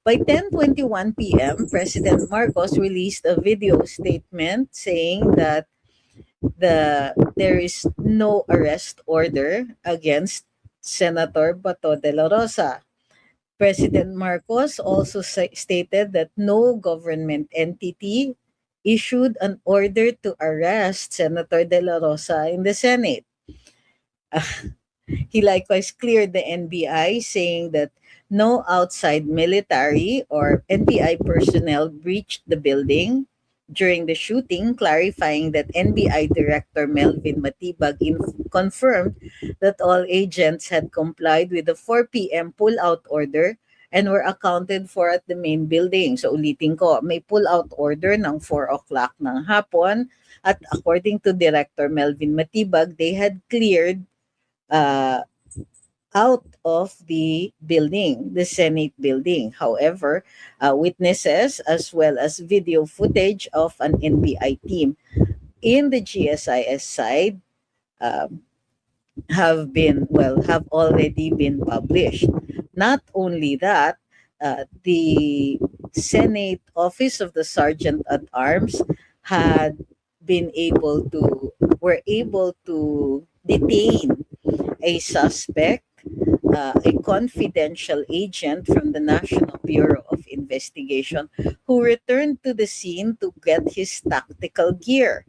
By 10:21 p.m., President Marcos released a video statement saying that there is no arrest order against Senator Bato de la Rosa. President Marcos also stated that no government entity issued an order to arrest Senator de la Rosa in the Senate. He likewise cleared the NBI, saying that no outside military or NBI personnel breached the building during the shooting, clarifying that NBI Director Melvin Matibag confirmed that all agents had complied with the 4 p.m. pull-out order and were accounted for at the main building. So ulitin ko, may pull-out order ng 4 o'clock ng hapon at according to Director Melvin Matibag, they had cleared out of the building, the Senate building. However, witnesses as well as video footage of an NBI team in the GSIS side have already been published. Not only that, the Senate Office of the Sergeant at Arms were able to detain a suspect, a confidential agent from the National Bureau of Investigation, who returned to the scene to get his tactical gear.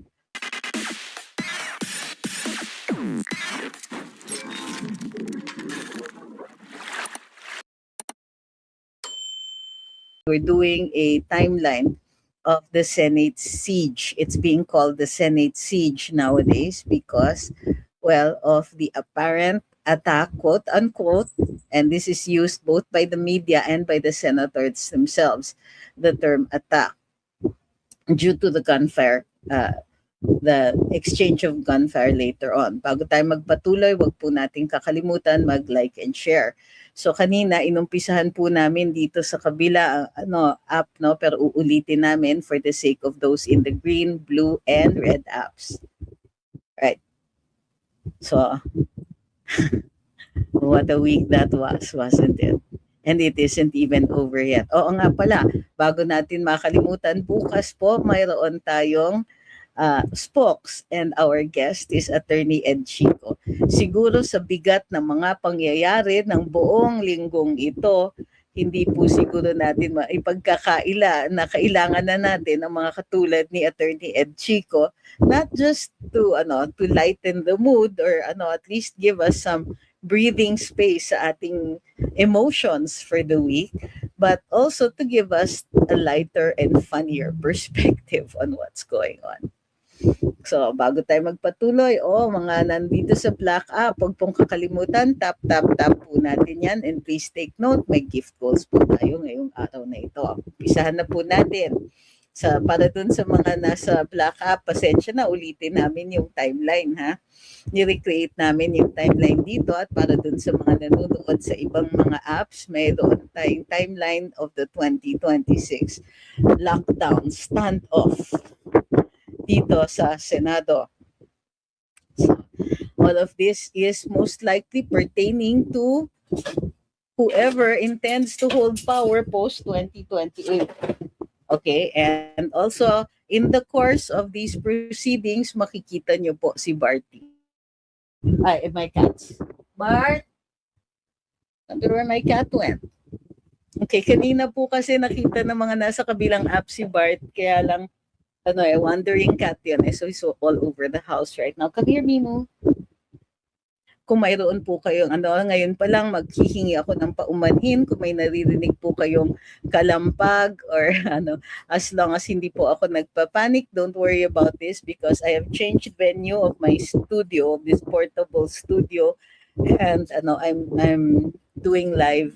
We're doing a timeline of the Senate siege. It's being called the Senate siege nowadays because, of the apparent attack, quote unquote, and this is used both by the media and by the senators themselves, the term attack, due to the gunfire, the exchange of gunfire later on. Bago tayo magpatuloy, wag po nating kakalimutan mag-like and share. So kanina inumpisahan po namin dito sa kabila app, pero uulitin namin for the sake of those in the green, blue and red apps. Right. So what a week that was, wasn't it? And it isn't even over yet. Oo nga pala, bago natin makalimutan, bukas po mayroon tayong spokes and our guest is Attorney Ed Chico. Siguro sa bigat ng mga pangyayari ng buong linggong ito, hindi po siguro natin maipagkakaila na kailangan na natin ang mga katulad ni Attorney Ed Chico, not just to lighten the mood or at least give us some breathing space sa ating emotions for the week, but also to give us a lighter and funnier perspective on what's going on. So, bago tayo magpatuloy, mga nandito sa Black App, huwag pong kakalimutan, tap po natin yan. And please take note, may gift goals po tayo ngayong araw na ito. Umpisahan na po natin. Para dun sa mga nasa Black App, pasensya na, ulitin namin yung timeline, ha? Ni-recreate namin yung timeline dito at para dun sa mga nanonood sa ibang mga apps, mayroon tayong timeline of the 2026 lockdown standoff dito sa Senado. So, all of this is most likely pertaining to whoever intends to hold power post-2028. Okay, and also in the course of these proceedings, makikita nyo po si Barty. Ay, my cats. Bart! Wonder where my cat went. Okay, kanina po kasi nakita ng mga nasa kabilang app si Bart, kaya lang wandering cat yun. So he's all over the house right now. Come here, Mimo. Kung mayroon po kayong ngayon pa lang maghihingi ako ng paumanhin kung may naririnig po kayong kalampag or as long as hindi po ako nagpapanik, don't worry about this because I have changed venue of my studio, this portable studio, and I'm doing live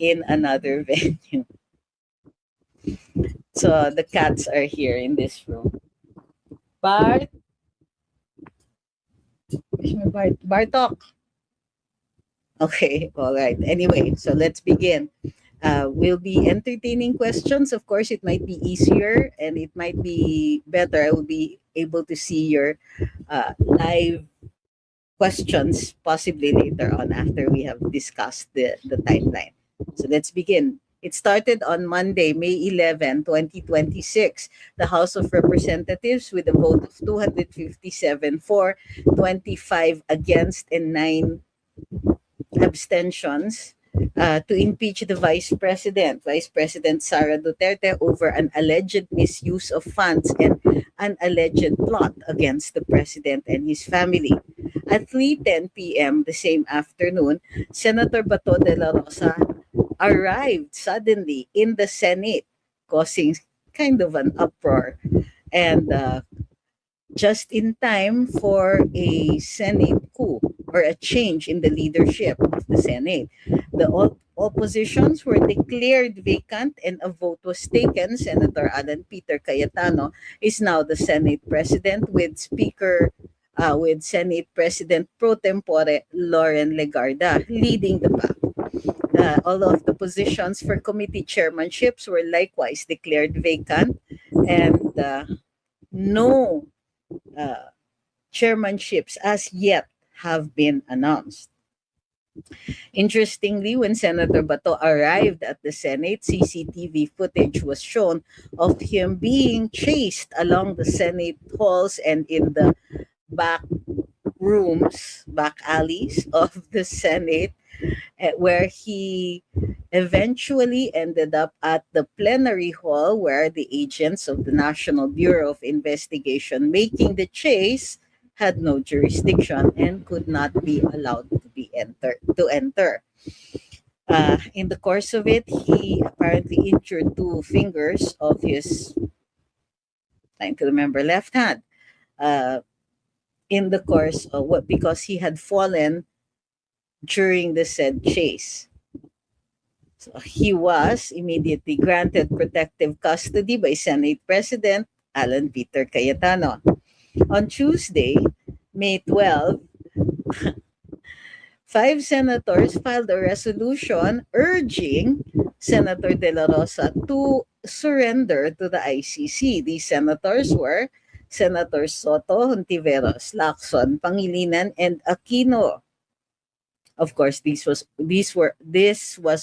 in another venue. So the cats are here in this room. Bart? Bartok. Okay, all right. Anyway, so let's begin. We'll be entertaining questions. Of course, it might be easier and it might be better. I will be able to see your live questions possibly later on after we have discussed the timeline. So let's begin. It started on Monday, May 11, 2026. The House of Representatives, with a vote of 257 for, 25 against, and 9 abstentions, to impeach the Vice President Sara Duterte, over an alleged misuse of funds and an alleged plot against the president and his family. At 3:10 p.m. the same afternoon, Senator Bato de la Rosa arrived suddenly in the Senate, causing kind of an uproar, and just in time for a Senate coup, or a change in the leadership of the Senate. The oppositions were declared vacant and a vote was taken. Senator Alan Peter Cayetano is now the Senate President, with Senate President pro tempore Loren Legarda leading the pack. All of the positions for committee chairmanships were likewise declared vacant, and no chairmanships as yet have been announced. Interestingly, when Senator Bato arrived at the Senate, CCTV footage was shown of him being chased along the Senate halls and in the back rooms, back alleys of the Senate, where he eventually ended up at the plenary hall, where the agents of the National Bureau of Investigation making the chase had no jurisdiction and could not be allowed to enter. In the course of it, he apparently injured 2 fingers of his, trying to remember, left hand. In the course of what, because he had fallen during the said chase. So he was immediately granted protective custody by Senate President Alan Peter Cayetano. On Tuesday, May 12, 5 senators filed a resolution urging Senator De La Rosa to surrender to the ICC. These senators were Senators Soto, Hontiveros, Lacson, Pangilinan, and Aquino. Of course, this was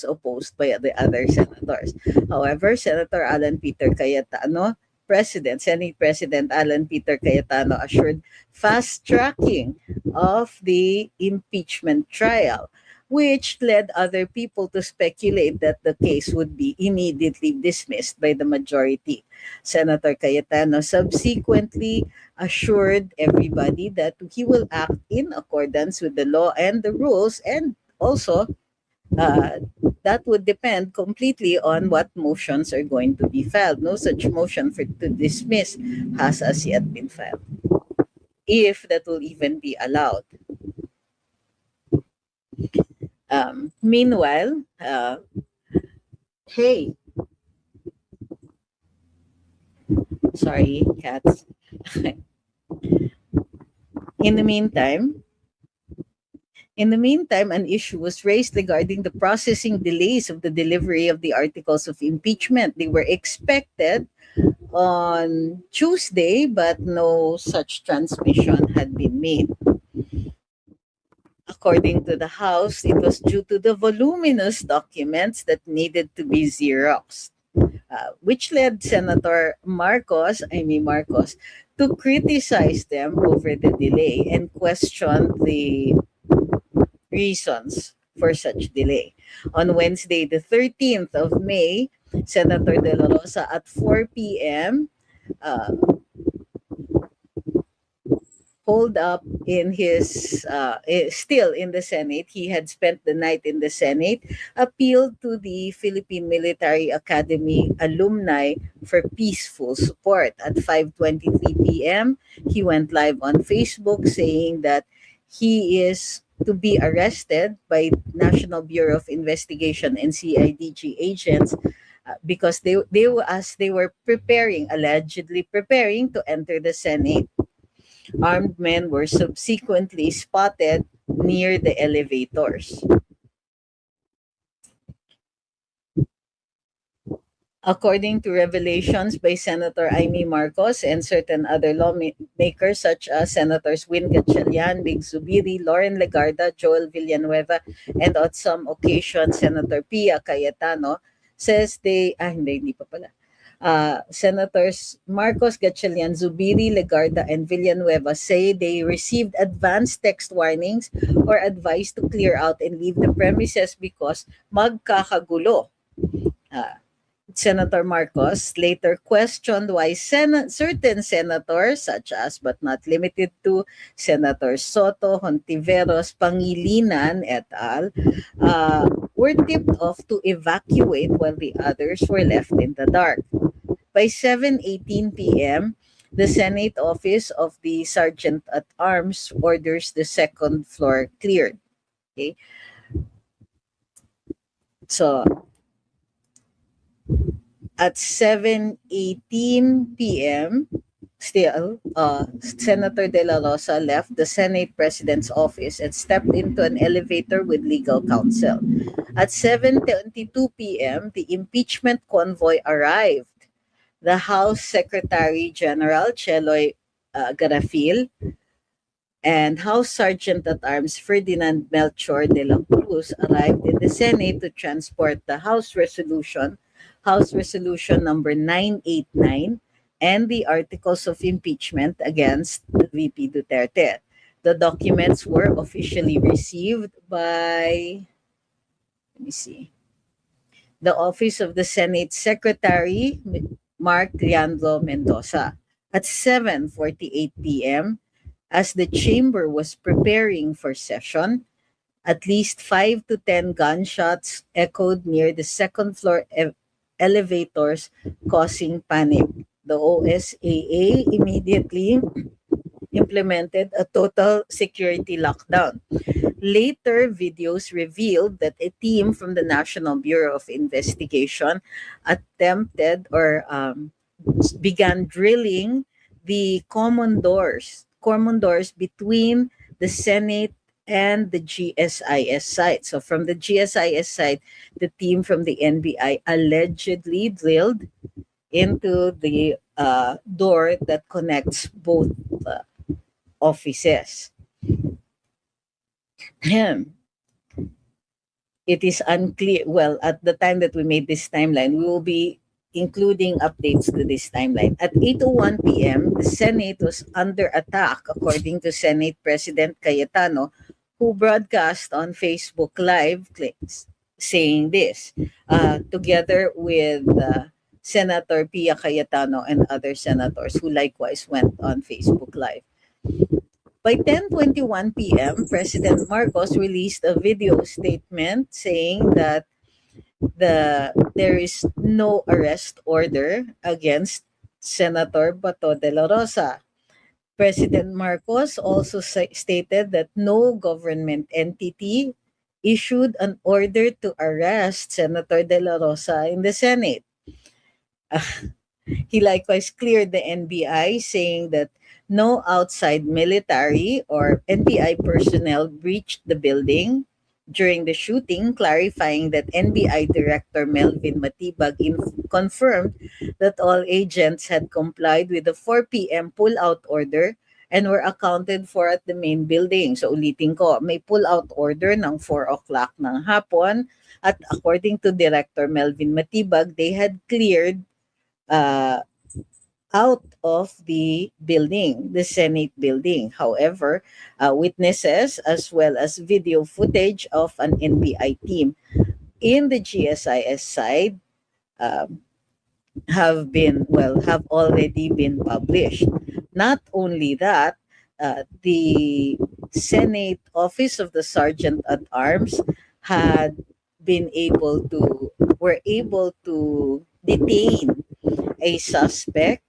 opposed by the other senators. However, Senator Alan Peter Cayetano, Senate President Alan Peter Cayetano, assured fast tracking of the impeachment trial, which led other people to speculate that the case would be immediately dismissed by the majority. Senator Cayetano subsequently assured everybody that he will act in accordance with the law and the rules, and also that would depend completely on what motions are going to be filed. No such motion to dismiss has as yet been filed, if that will even be allowed. Meanwhile, hey, sorry, cats. In the meantime, an issue was raised regarding the processing delays of the delivery of the articles of impeachment. They were expected on Tuesday, but no such transmission had been made. According to the House, it was due to the voluminous documents that needed to be Xeroxed, which led Senator Amy Marcos, to criticize them over the delay and question the reasons for such delay. On Wednesday, the 13th of May, Senator De La Rosa at 4 p.m. Holed up in his, still in the Senate. He had spent the night in the Senate, appealed to the Philippine Military Academy alumni for peaceful support. At 5:23 p.m., he went live on Facebook saying that he is to be arrested by National Bureau of Investigation and CIDG agents because they were allegedly preparing to enter the Senate. Armed men were subsequently spotted near the elevators. According to revelations by Senator Amy Marcos and certain other lawmakers such as Senators Win Gatchalian, Big Zubiri, Loren Legarda, Joel Villanueva, and on some occasions Senator Pia Cayetano, says hindi pa pala. Senators Marcos, Gatchalian, Zubiri, Legarda, and Villanueva say they received advance text warnings or advice to clear out and leave the premises because magkakagulo. Senator Marcos later questioned why certain senators, such as but not limited to Senator Soto, Hontiveros, Pangilinan, et al., were tipped off to evacuate while the others were left in the dark. By 7:18 p.m., the Senate office of the Sergeant at Arms orders the second floor cleared. Okay. So at 7:18 p.m., still, Senator De La Rosa left the Senate President's office and stepped into an elevator with legal counsel. At 7:22 p.m., the impeachment convoy arrived. The House Secretary General Cheloy Garafil and House Sergeant at Arms Ferdinand Melchor de la Cruz arrived in the Senate to transport the House Resolution number 989, and the articles of impeachment against VP Duterte. The documents were officially received by, the Office of the Senate Secretary, Mark Leandro Mendoza. At 7:48 p.m., as the chamber was preparing for session, at least 5 to 10 gunshots echoed near the second floor elevators, causing panic. The OSAA immediately implemented a total security lockdown. Later, videos revealed that a team from the National Bureau of Investigation attempted or began drilling the common doors between the Senate and the GSIS site. So from the GSIS site, the team from the NBI allegedly drilled into the door that connects both offices. It is unclear. Well, at the time that we made this timeline, we will be including updates to this timeline. At 8:01 p.m., the Senate was under attack, according to Senate President Cayetano, who broadcast on Facebook Live saying this, together with Senator Pia Cayetano and other senators who likewise went on Facebook Live. By 10:21 p.m., President Marcos released a video statement saying that there is no arrest order against Senator Bato de la Rosa. President Marcos also stated that no government entity issued an order to arrest Senator de la Rosa in the Senate. He likewise cleared the NBI, saying that no outside military or NBI personnel breached the building during the shooting, clarifying that NBI Director Melvin Matibag confirmed that all agents had complied with the 4 p.m. pull-out order and were accounted for at the main building. So ulitin ko, may pull-out order ng 4 o'clock ng hapon, at according to Director Melvin Matibag, they had cleared out of the building, the Senate building. However, witnesses as well as video footage of an NBI team in the GSIS side have already been published. Not only that, the Senate Office of the Sergeant at Arms were able to detain a suspect,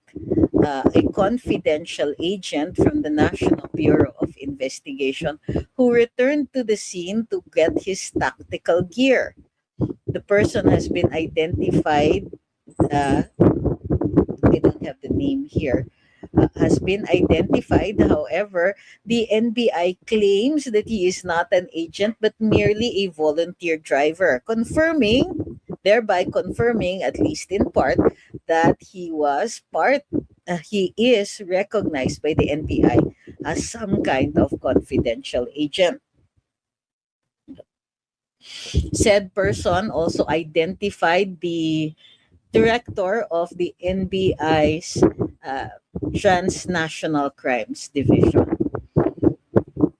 a confidential agent from the National Bureau of Investigation, who returned to the scene to get his tactical gear. The person has been identified, I don't have the name here, has been identified. However, the NBI claims that he is not an agent but merely a volunteer driver, thereby confirming, at least in part, that he is recognized by the NBI as some kind of confidential agent. Said person also identified the director of the NBI's Transnational Crimes Division.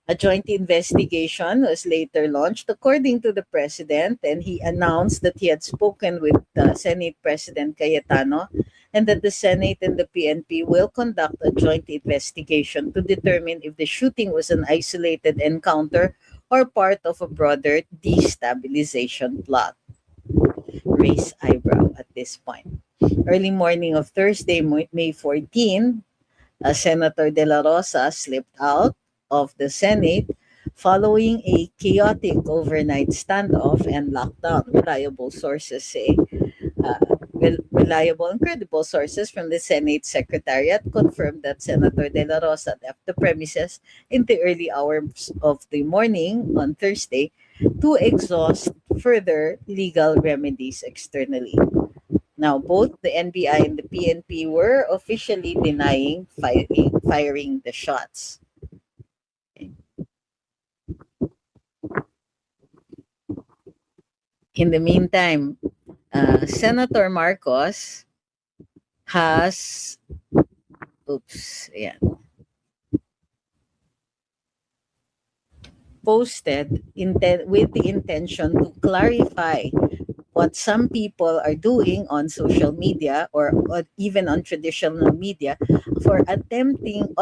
A joint investigation was later launched, according to the president, and he announced that he had spoken with Senate President Cayetano and that the Senate and the PNP will conduct a joint investigation to determine if the shooting was an isolated encounter or part of a broader destabilization plot. Raise eyebrow at this point. Early morning of Thursday, May 14, Senator De La Rosa slipped out of the Senate following a chaotic overnight standoff and lockdown. Reliable and credible sources from the Senate Secretariat confirmed that Senator De La Rosa left the premises in the early hours of the morning on Thursday to exhaust further legal remedies externally. Now, both the NBI and the PNP were officially denying firing the shots. In the meantime, Senator Marcos has, posted with the intention to clarify what some people are doing on social media or even on traditional media for attempting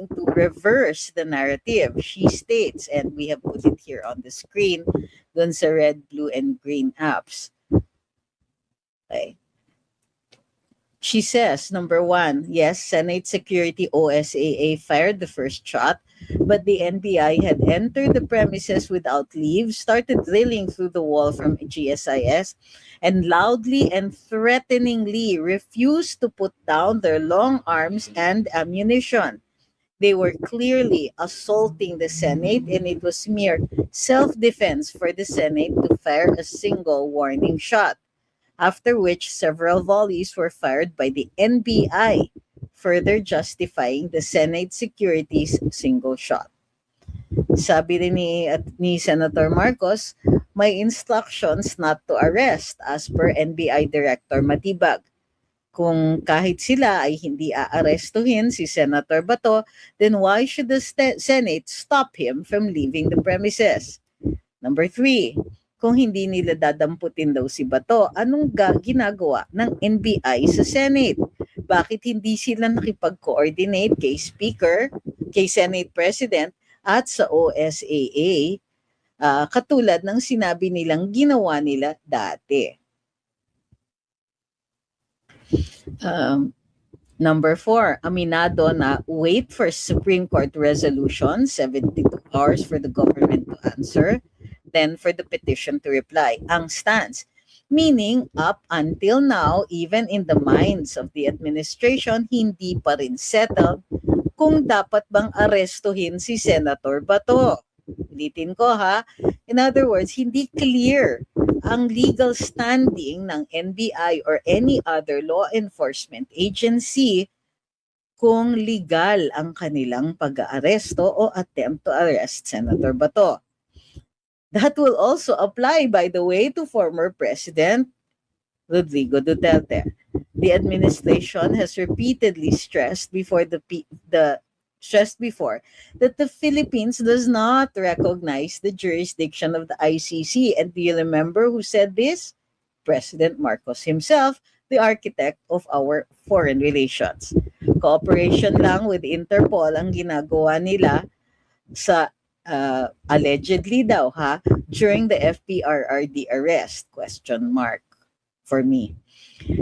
to reverse the narrative. She states, and we have put it here on the screen, dun sa red, blue, and green apps. Okay. She says, number one, yes, Senate Security OSAA fired the first shot, but the NBI had entered the premises without leave, started drilling through the wall from GSIS, and loudly and threateningly refused to put down their long arms and ammunition. They were clearly assaulting the Senate, and it was mere self-defense for the Senate to fire a single warning shot, after which several volleys were fired by the NBI, further justifying the Senate security's single shot. Sabi rin ni Senator Marcos, may instructions not to arrest as per NBI Director Matibag. Kung kahit sila ay hindi aarestuhin si Senator Bato, then why should the Senate stop him from leaving the premises? Number 3, kung hindi nila dadamputin daw si Bato, anong ginagawa ng NBI sa Senate? Bakit hindi sila nakipag-coordinate kay Speaker, kay Senate President at sa OSAA katulad ng sinabi nilang ginawa nila dati? Number 4, aminado na wait for Supreme Court resolution, 72 hours for the government to answer, then for the petition to reply. Ang stance, meaning up until now, even in the minds of the administration, hindi pa rin settled kung dapat bang arestuhin si Senator Bato. Ulitin ko ha. In other words, hindi clear ang legal standing ng NBI or any other law enforcement agency kung legal ang kanilang pag-aaresto o attempt to arrest Senator Bato. That will also apply, by the way, to former President Rodrigo Duterte. The administration has repeatedly stressed before that the Philippines does not recognize the jurisdiction of the ICC. And do you remember who said this? President Marcos himself, the architect of our foreign relations. Cooperation lang with Interpol ang ginagawa nila sa allegedly daw during the FPRRD arrest, ? For me.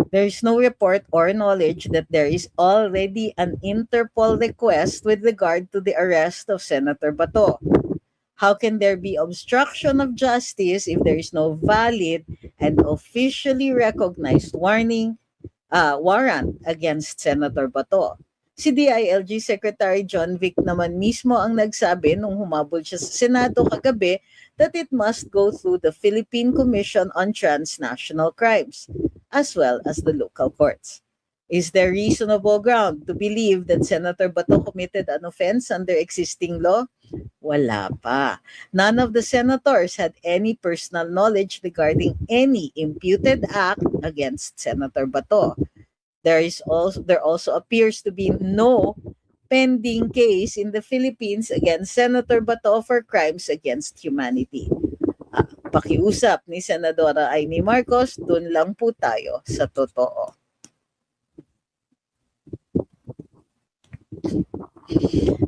There is no report or knowledge that there is already an Interpol request with regard to the arrest of Senator Bato. How can there be obstruction of justice if there is no valid and officially recognized warrant against Senator Bato? Si DILG Secretary John Vic naman mismo ang nagsabi nung humabol siya sa Senado kagabi that it must go through the Philippine Commission on Transnational Crimes, as well as the local courts. Is there reasonable ground to believe that Senator Bato committed an offense under existing law? Wala pa. None of the senators had any personal knowledge regarding any imputed act against Senator Bato. There also appears to be no pending case in the Philippines against Senator Bato for crimes against humanity. Pakiusap ni Senadora Amy Marcos, dun lang po tayo sa totoo.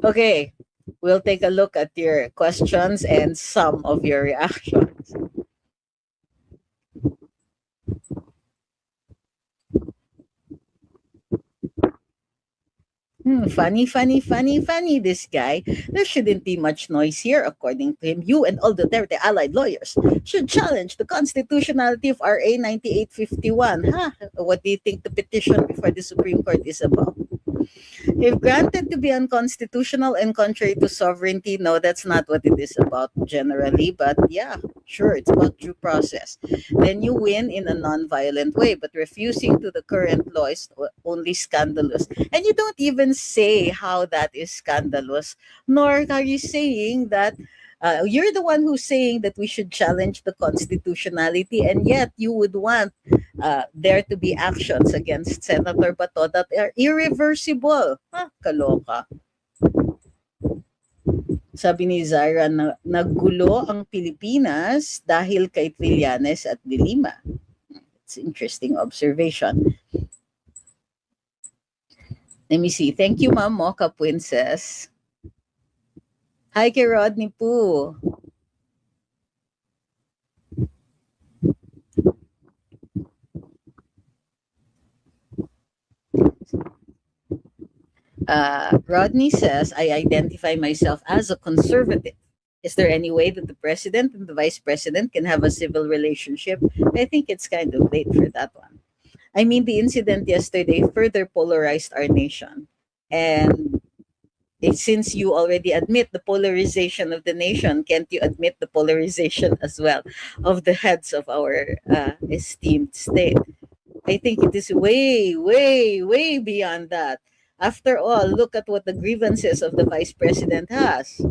Okay, we'll take a look at your questions and some of your reactions. Funny, this guy. There shouldn't be much noise here, according to him. You and all Duterte allied lawyers should challenge the constitutionality of RA 9851. What do you think the petition before the Supreme Court is about? If granted to be unconstitutional and contrary to sovereignty, no, that's not what it is about generally. But yeah, sure, it's about due process. Then you win in a non-violent way, but refusing to the current law is only scandalous. And you don't even say how that is scandalous, nor are you saying that you're the one who's saying that we should challenge the constitutionality, and yet you would want there to be actions against Senator Bato that are irreversible. Kaloka. Sabi ni Zaira, naggulo ang Pilipinas dahil kay Trillanes at De Lima. It's interesting observation. Let me see. Thank you, Ma'am Mocha Princess. Hi kay Rodney po. Rodney says, I identify myself as a conservative. Is there any way that the president and the vice president can have a civil relationship? I think it's kind of late for that one. I mean, the incident yesterday further polarized our nation. And since you already admit the polarization of the nation, can't you admit the polarization as well of the heads of our esteemed state? I think it is way beyond that. After all, look at what the grievances of the vice president has.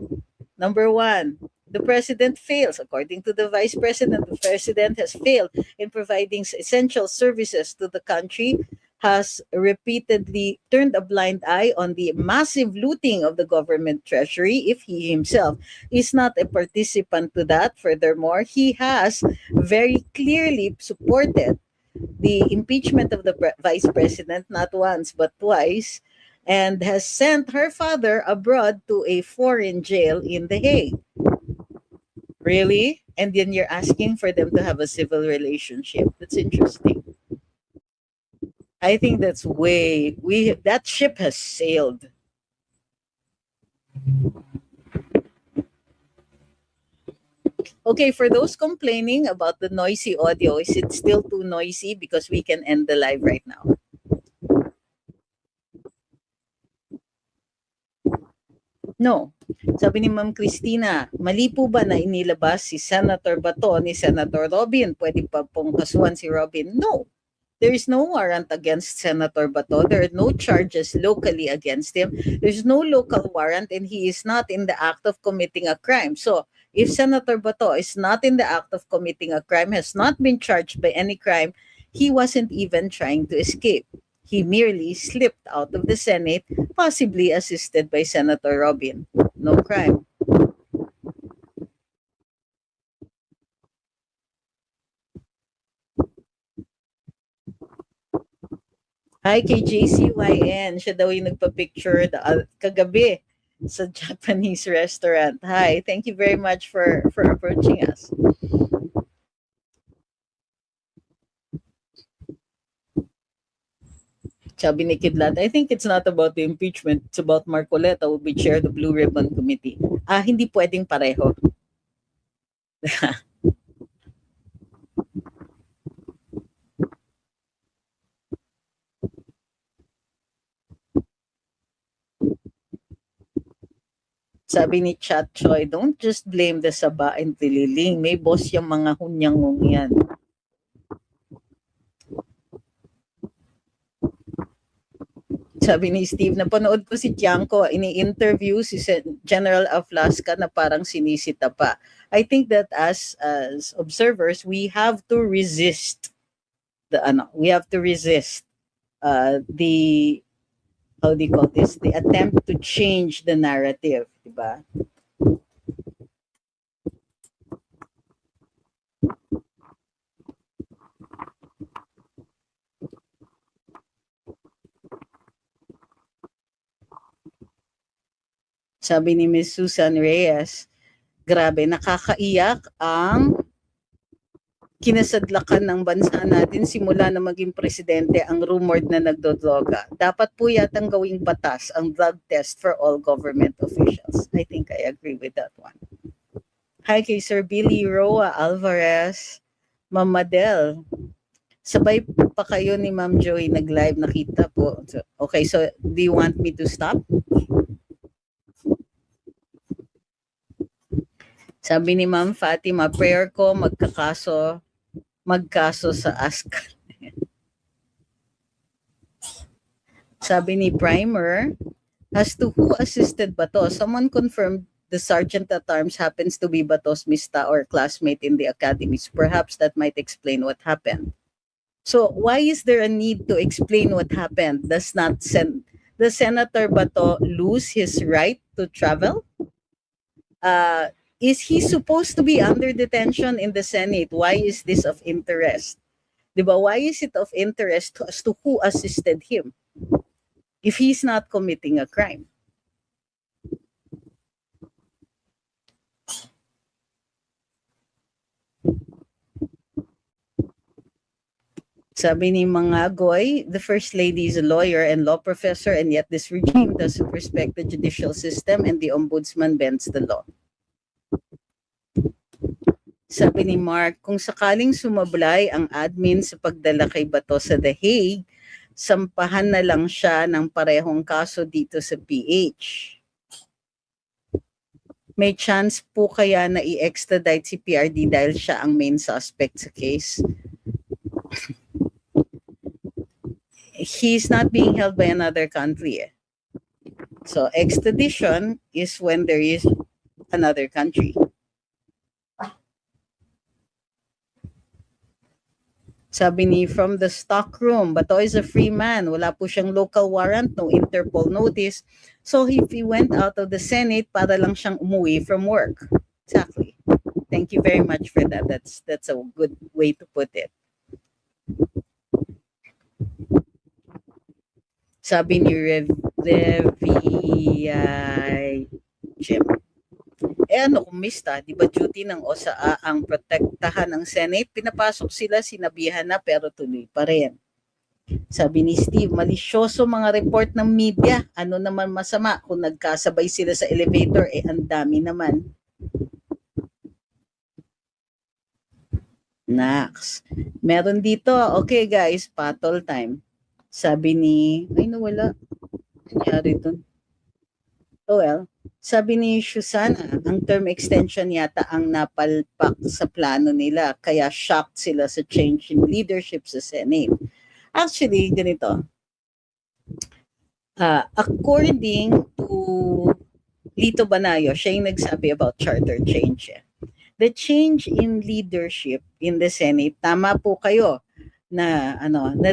Number one, the president fails. According to the vice president, the president has failed in providing essential services to the country, has repeatedly turned a blind eye on the massive looting of the government treasury if he himself is not a participant to that. Furthermore, he has very clearly supported the impeachment of the vice president not once but twice, and has sent her father abroad to a foreign jail in The Hague. Really? And then you're asking for them to have a civil relationship. That's interesting. I think that's that ship has sailed. Okay, for those complaining about the noisy audio, is it still too noisy? Because we can end the live right now. No. Sabi ni Ma'am Christina, mali po ba na inilabas si Senator Bato ni Senator Robin? Pwede pa pong kasuhan si Robin? No. There is no warrant against Senator Bato. There are no charges locally against him. There's no local warrant, and he is not in the act of committing a crime. So, if Senator Bato is not in the act of committing a crime, has not been charged by any crime, he wasn't even trying to escape. He merely slipped out of the Senate, possibly assisted by Senator Robin. No crime. Hi kay JCYN. Siya daw yung nagpa-picture kagabi sa Japanese restaurant. Hi, thank you very much for approaching us. Sabi ni Kidlat, I think it's not about the impeachment, it's about Marcoleta will be chair of the Blue Ribbon Committee. Hindi pwedeng pareho. Sabi ni Chat Choi, don't just blame the Saba and Tililing. May boss yung mga hunyangong yan. Sabi ni Steve, napanood ko si Tiangco, ini-interview si General Aflasca na parang sinisita pa. I think that as observers, we have to resist the how do you call this? The attempt to change the narrative, diba? Sabi ni Ms. Susan Reyes, grabe, nakakaiyak ang kinasadlakan ng bansa natin simula na maging presidente ang rumored na nagdodroga. Dapat po yatang gawing batas ang drug test for all government officials. I think I agree with that one. Hi kay Sir Billy Roa Alvarez, Ma'am Madel. Sabay pa kayo ni Ma'am Joy nag-live, nakita po. Okay, so do you want me to stop? Sabi ni Ma'am Fatima, prayer ko magkaso sa ASCAN. Sabi ni Primer, as to who assisted Bato, someone confirmed the sergeant at arms happens to be Bato's mista or classmate in the academies. Perhaps that might explain what happened. So why is there a need to explain what happened? Does Senator Bato lose his right to travel? Is he supposed to be under detention in the Senate? Why is this of interest? Diba? Why is it of interest as to who assisted him if he's not committing a crime? Sabi ni Mangagoy, the First Lady is a lawyer and law professor, and yet this regime doesn't respect the judicial system and the ombudsman bends the law. Sabi ni Mark, kung sakaling sumablay ang admin sa pagdala kay Bato sa The Hague, sampahan na lang siya ng parehong kaso dito sa PH. May chance po kaya na i-extradite si PRD dahil siya ang main suspect sa case? He's not being held by another country. So extradition is when there is another country. Sabi ni from the stockroom, Bato is a free man. Wala po siyang local warrant, no Interpol notice. So if he went out of the Senate, para lang siyang umuwi from work. Exactly. Thank you very much for that. That's a good way to put it. Sabi ni Jim. Ano kung mista, di ba duty ng OSA ang protektahan ng Senate? Pinapasok sila, sinabihan na pero tuloy pa rin. Sabi ni Steve, malisyoso mga report ng media. Ano naman masama kung nagkasabay sila sa elevator? Ang dami naman. Next. Meron dito. Okay guys, patol time. Sabi ni, ay nawala. Nangyari dun. Oh well. Sabi ni Shusana, ang term extension yata ang napalpak sa plano nila, kaya shocked sila sa change in leadership sa Senate. Actually, ganito. According to Lito Banayo, siya yung nagsabi about charter change. The change in leadership in the Senate, tama po kayo na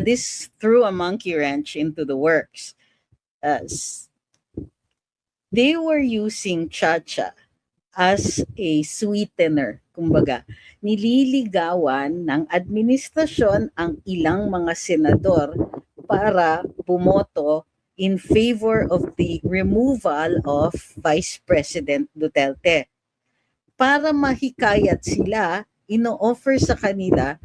this threw a monkey wrench into the works. They were using Chacha as a sweetener. Kumbaga, nililigawan ng administrasyon ang ilang mga senador para bumoto in favor of the removal of Vice President Duterte. Para mahikayat sila, ino-offer sa kanila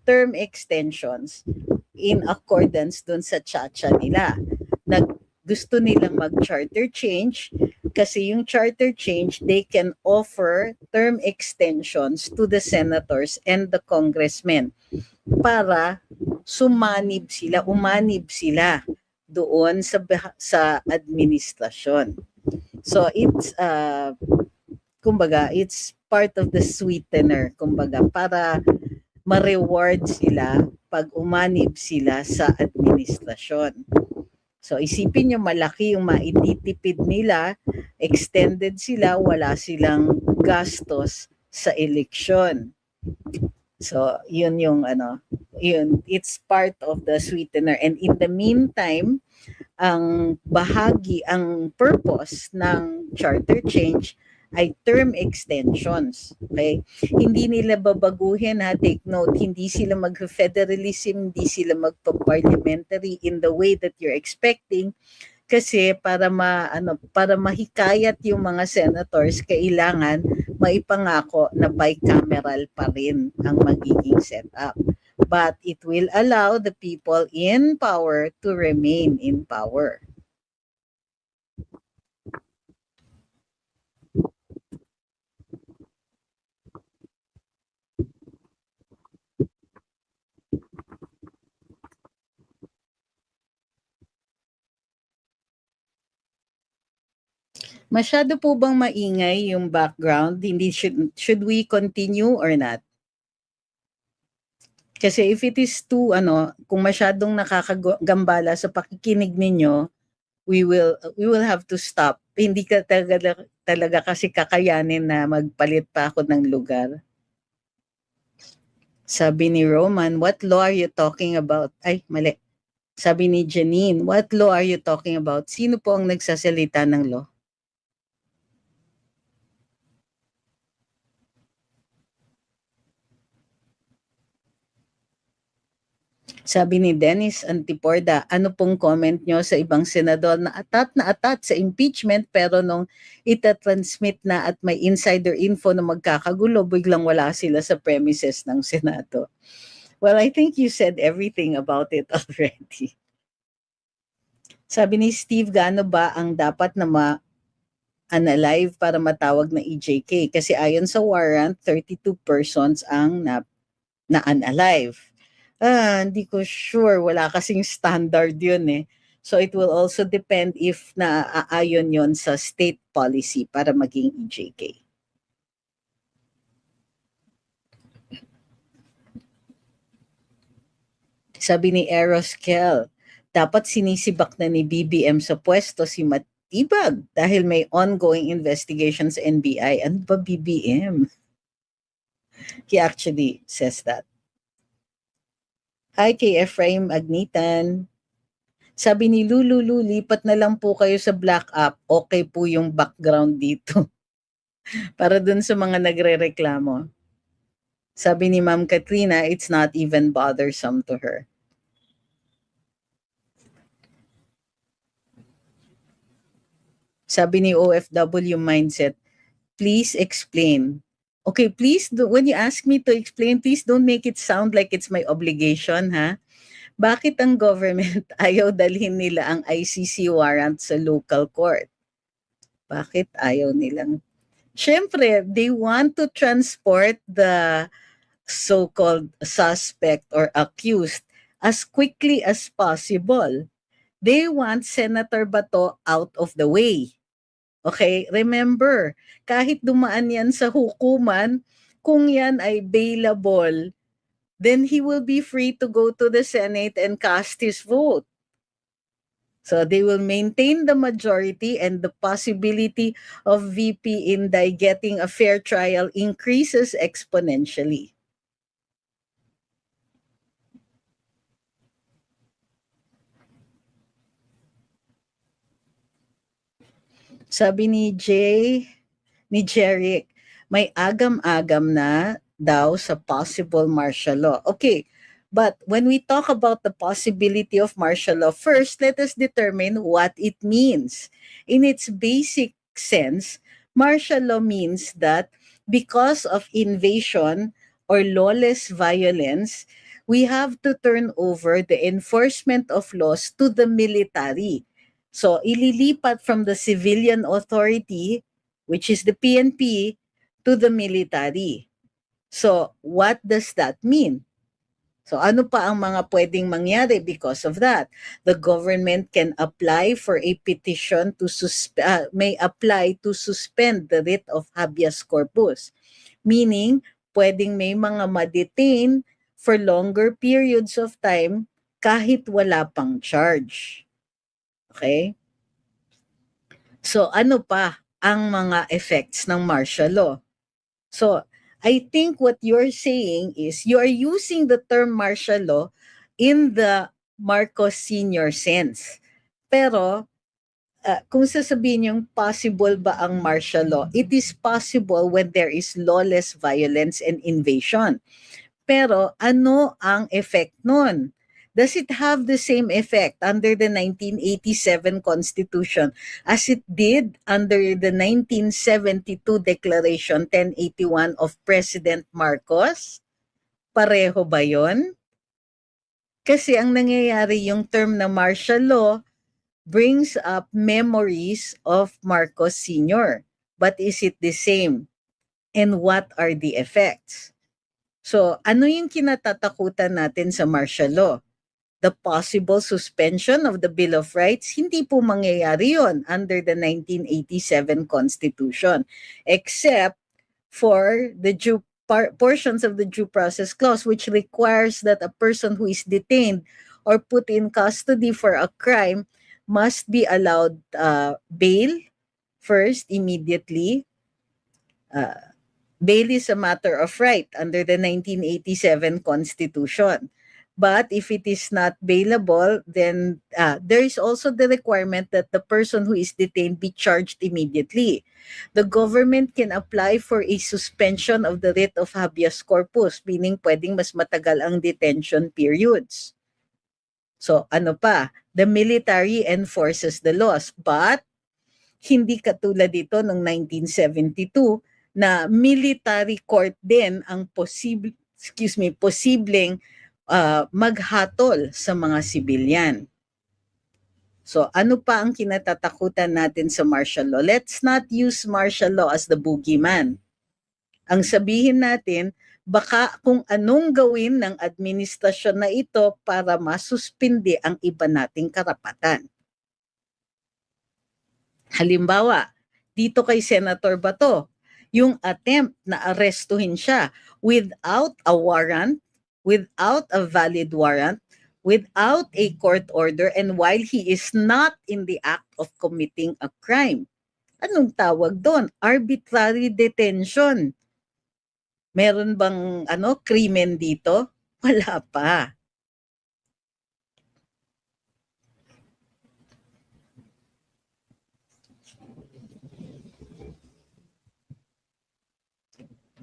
term extensions in accordance dun sa Chacha nila. Gusto nilang mag-charter change kasi yung charter change, they can offer term extensions to the senators and the congressmen para umanib sila doon sa administrasyon. So it's kumbaga, it's part of the sweetener, kumbaga, para ma-reward sila pag umanib sila sa administrasyon. So isipin nyo, malaki yung maititipid nila, extended sila, wala silang gastos sa eleksyon. So yun yung yun, it's part of the sweetener. And in the meantime, ang purpose ng charter change ay term extensions. Okay? Hindi nila babaguhin, ha, take note, hindi sila mag-federalism, hindi sila magpa-parliamentary in the way that you're expecting, kasi para mahikayat yung mga senators, kailangan maipangako na bicameral pa rin ang magiging setup. But it will allow the people in power to remain in power. Masyado po bang maingay yung background? Hindi should we continue or not? Kasi if it is too kung masyadong nakakagambala sa pakikinig ninyo, we will have to stop. Hindi ka talaga kasi kakayanin na magpalit pa ako ng lugar. Sabi ni Roman, what law are you talking about? Ay, mali. Sabi ni Janine, what law are you talking about? Sino po ang nagsasalita ng law? Sabi ni Dennis Antiporda, ano pong comment nyo sa ibang senador na atat sa impeachment, pero nung itatransmit na at may insider info na magkakagulo, biglang wala sila sa premises ng Senado? Well, I think you said everything about it already. Sabi ni Steve, gaano ba ang dapat na unalive para matawag na EJK? Kasi ayon sa warrant, 32 persons ang na-unalive. Hindi ko sure. Wala kasing standard yun eh. So it will also depend if naaayon yon sa state policy para maging EJK. Sabi ni Eros Kel, dapat sinisibak na ni BBM sa pwesto si Matibag dahil may ongoing investigation sa NBI. Ano ba BBM? He actually says that. Hi kay Ephraim Agnitan. Sabi ni Lulu, lipat na lang po kayo sa Black App. Okay po yung background dito. Para dun sa mga nagre-reklamo. Sabi ni Ma'am Katrina, it's not even bothersome to her. Sabi ni OFW Mindset, please explain. Okay, please, when you ask me to explain, please don't make it sound like it's my obligation, ha? Bakit ang government ayaw dalhin nila ang ICC warrant sa local court? Bakit ayaw nilang? Siyempre, they want to transport the so-called suspect or accused as quickly as possible. They want Senator Bato out of the way. Okay, remember, kahit dumaan yan sa hukuman, kung yan ay bailable, then he will be free to go to the Senate and cast his vote. So they will maintain the majority, and the possibility of VP Inday getting a fair trial increases exponentially. Sabi ni Jeric, may agam-agam na daw sa possible martial law. Okay, but when we talk about the possibility of martial law, first, let us determine what it means. In its basic sense, martial law means that because of invasion or lawless violence, we have to turn over the enforcement of laws to the military. So, ililipat from the civilian authority, which is the PNP, to the military. So, what does that mean? So, ano pa ang mga pwedeng mangyari because of that? The government can apply for a petition to may apply to suspend the writ of habeas corpus. Meaning, pwedeng may mga ma-detain for longer periods of time kahit wala pang charge. Okay? So ano pa ang mga effects ng martial law? So I think what you're saying is you are using the term martial law in the Marcos Sr. sense. Pero kung sasabihin yung possible ba ang martial law, it is possible when there is lawless violence and invasion. Pero ano ang effect nun? Does it have the same effect under the 1987 Constitution as it did under the 1972 Declaration 1081 of President Marcos? Pareho ba yon? Kasi ang nangyayari yung term na martial law brings up memories of Marcos Sr. But is it the same? And what are the effects? So, ano yung kinatatakutan natin sa martial law? The possible suspension of the Bill of Rights, hindi po mangyayari yon under the 1987 Constitution, except for the portions of the due process clause, which requires that a person who is detained or put in custody for a crime must be allowed bail first immediately. Bail is a matter of right under the 1987 Constitution. But if it is not bailable, then there is also the requirement that the person who is detained be charged immediately. The government can apply for a suspension of the writ of habeas corpus, meaning pwedeng mas matagal ang detention periods. So ano pa? The military enforces the laws, but hindi katulad dito noong 1972 na military court din ang posibleng maghatol sa mga sibilyan. So ano pa ang kinatatakutan natin sa martial law? Let's not use martial law as the boogeyman. Ang sabihin natin, baka kung anong gawin ng administrasyon na ito para masuspindi ang iba nating karapatan. Halimbawa, dito kay Senator Bato, yung attempt na arestuhin siya without a warrant, without a valid warrant, without a court order, and while he is not in the act of committing a crime. Anong tawag doon? Arbitrary detention. Meron bang krimen dito? Wala pa.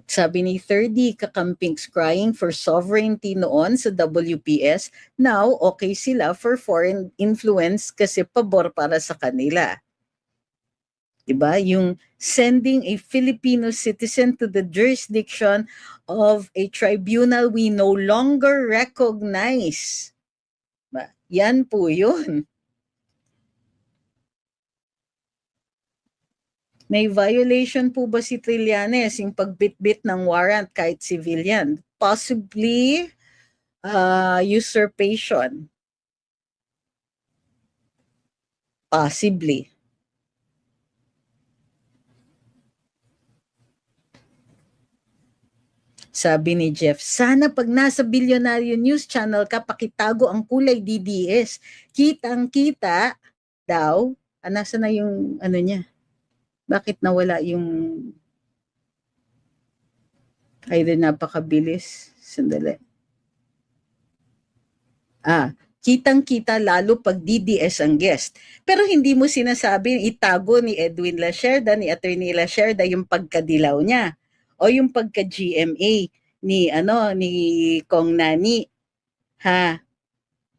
Sabi ni 30 Kakampings crying for sovereignty noon sa WPS, now okay sila for foreign influence kasi pabor para sa kanila. Diba? Yung sending a Filipino citizen to the jurisdiction of a tribunal we no longer recognize. Yan po yun. May violation po ba si Trillanes yung pagbitbit ng warrant kahit civilian? Possibly usurpation. Possibly. Sabi ni Jeff, sana pag nasa Bilyonaryo News Channel ka, pakitago ang kulay DDS. Kitang-kita daw. Nasa na yung niya? Bakit nawala yung... Ay din napakabilis. Sandali. Kitang-kita lalo pag DDS ang guest. Pero hindi mo sinasabi itago ni Edwin Lacerda, ni Attorney Lacerda yung pagkadilaw niya o yung pagka-GMA ni Kong Nani.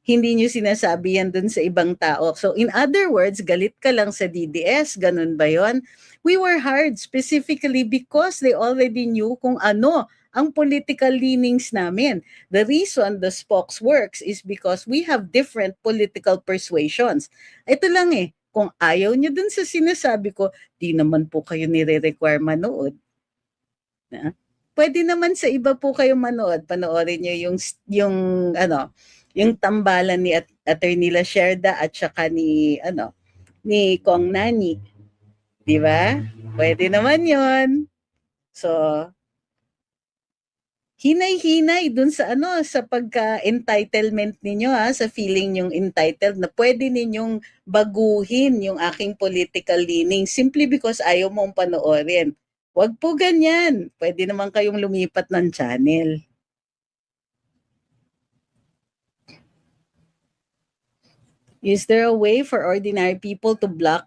Hindi niyo sinasabi yan dun sa ibang tao. So in other words, galit ka lang sa DDS, ganun ba yon? We were hard specifically because they already knew kung ano ang political leanings namin. The reason the spokes works is because we have different political persuasions. Ito lang kung ayaw niyo dun sa sinasabi ko, di naman po kayo nire-require manood. Pwede naman sa iba po kayo manood. Panoorin niyo yung tambalan ni Attorney Lacerda at saka ni Kong Nani. Di ba? Pwede naman 'yon. So hinay-hinay dun sa sa pagka-entitlement ninyo sa feeling yung entitled na pwede ninyong baguhin yung aking political leaning simply because ayaw mong panoorin. Wag po ganyan. Pwede naman kayong lumipat ng channel. Is there a way for ordinary people to block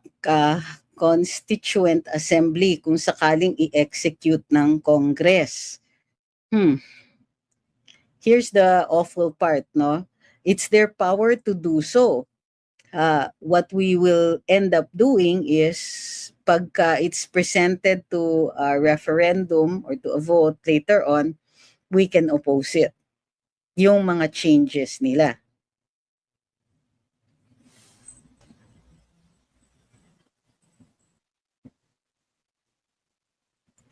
constituent assembly kung sakaling i-execute ng Congress? Here's the awful part, no? It's their power to do so. What we will end up doing is pagka it's presented to a referendum or to a vote later on, we can oppose it. Yung mga changes nila.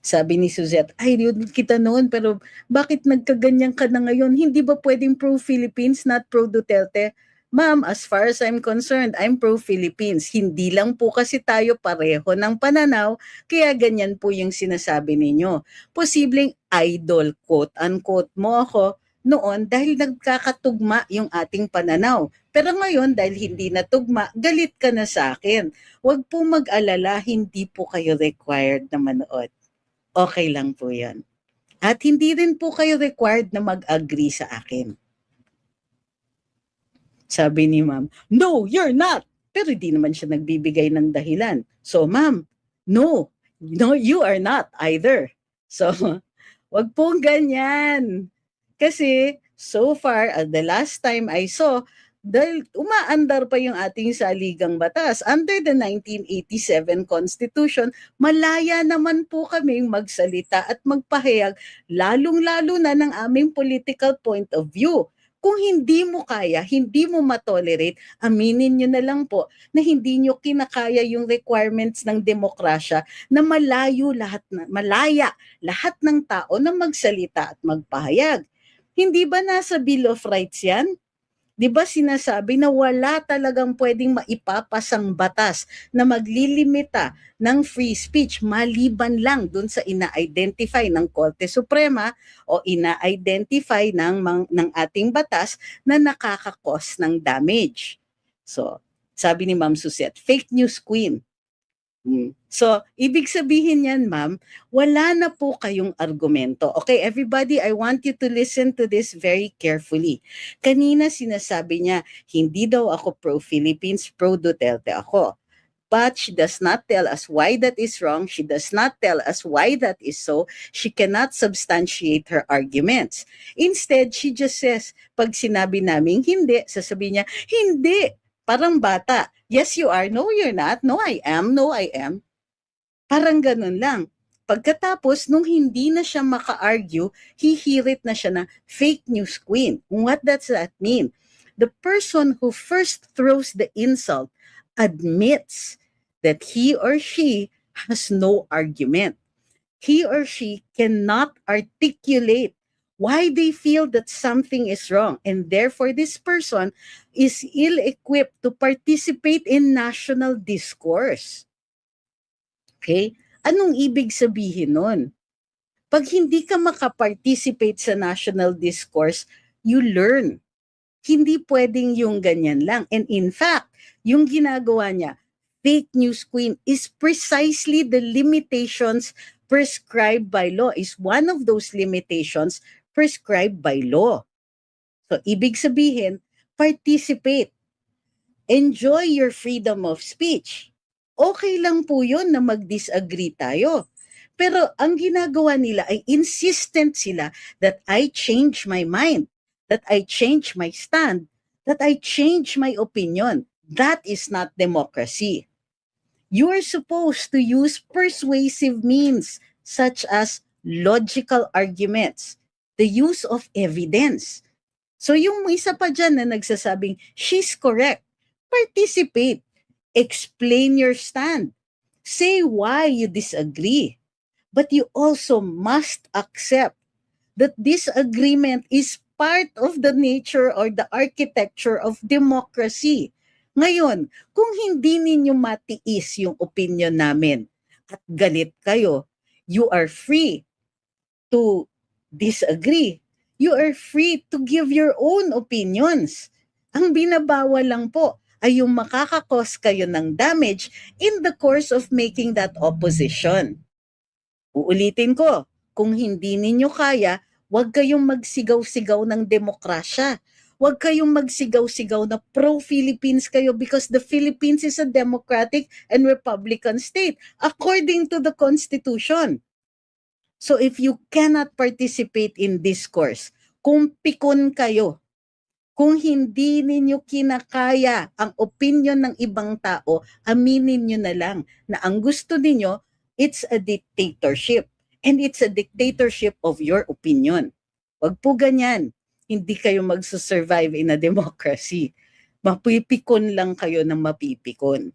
Sabi ni Suzette, ay, yun kita noon, pero bakit nagkaganyan ka na ngayon? Hindi ba pwedeng pro-Philippines, not pro-Duterte? Ma'am, as far as I'm concerned, I'm pro-Philippines. Hindi lang po kasi tayo pareho ng pananaw, kaya ganyan po yung sinasabi ninyo. Posibleng idol, quote-unquote mo ako, noon dahil nagkakatugma yung ating pananaw. Pero ngayon, dahil hindi natugma, galit ka na sa akin. Huwag po mag-alala, hindi po kayo required na manood. Okay lang po yan. At hindi rin po kayo required na mag-agree sa akin. Sabi ni ma'am, no, you're not. Pero di naman siya nagbibigay ng dahilan. So ma'am, no, you are not either. So, wag pong ganyan. Kasi so far, the last time I saw, dahil umaandar pa yung ating saligang batas. Under the 1987 Constitution, malaya naman po kaming magsalita at magpahayag, lalong-lalo na ng aming political point of view. Kung hindi mo kaya, hindi mo matolerate, aminin nyo na lang po na hindi nyo kinakaya yung requirements ng demokrasya na malaya lahat ng tao na magsalita at magpahayag. Hindi ba nasa Bill of Rights yan? Di ba sinasabi na wala talagang pwedeng maipapasang batas na maglilimita ng free speech maliban lang dun sa ina-identify ng Korte Suprema o ina-identify ng ating batas na nakakakos ng damage. So, sabi ni Ma'am Suzette, fake news queen. So, ibig sabihin yan, ma'am, wala na po kayong argumento. Okay, everybody, I want you to listen to this very carefully. Kanina sinasabi niya, hindi daw ako pro-Philippines, pro-Duterte ako. But she does not tell us why that is wrong. She does not tell us why that is so. She cannot substantiate her arguments. Instead, she just says, pag sinabi namin hindi, sasabihin niya, hindi, parang bata. Yes, you are. No, you're not. No, I am. No, I am. Parang ganun lang. Pagkatapos, nung hindi na siya maka-argue, hihirit na siya na fake news queen. What does that mean? The person who first throws the insult admits that he or she has no argument. He or she cannot articulate why they feel that something is wrong, and therefore this person is ill-equipped to participate in national discourse. Okay? Anong ibig sabihin nun? Pag hindi ka makaparticipate sa national discourse, you learn. Hindi pwedeng yung ganyan lang. And in fact, yung ginagawa niya, fake news queen, is precisely the limitations prescribed by law, is one of those limitations prescribed by law. So, ibig sabihin, participate. Enjoy your freedom of speech. Okay lang po yun na mag-disagree tayo. Pero ang ginagawa nila ay insistent sila that I change my mind, that I change my stand, that I change my opinion. That is not democracy. You are supposed to use persuasive means such as logical arguments, the use of evidence. So yung isa pa dyan na nagsasabing, she's correct. Participate. Explain your stand. Say why you disagree. But you also must accept that this agreement is part of the nature or the architecture of democracy. Ngayon, kung hindi ninyo matiis yung opinion namin at galit kayo, you are free to disagree. You are free to give your own opinions. Ang binabawal lang po ay yung makakakos kayo ng damage in the course of making that opposition. Uulitin ko, kung hindi ninyo kaya, huwag kayong magsigaw-sigaw ng demokrasya. Huwag kayong magsigaw-sigaw na pro-Philippines kayo because the Philippines is a democratic and republican state according to the Constitution. So if you cannot participate in discourse, kung pikon kayo, kung hindi ninyo kinakaya ang opinion ng ibang tao, aminin nyo na lang na ang gusto ninyo, it's a dictatorship. And it's a dictatorship of your opinion. Wag po ganyan. Hindi kayo magsusurvive in a democracy. Mapipikon lang kayo ng mapipikon.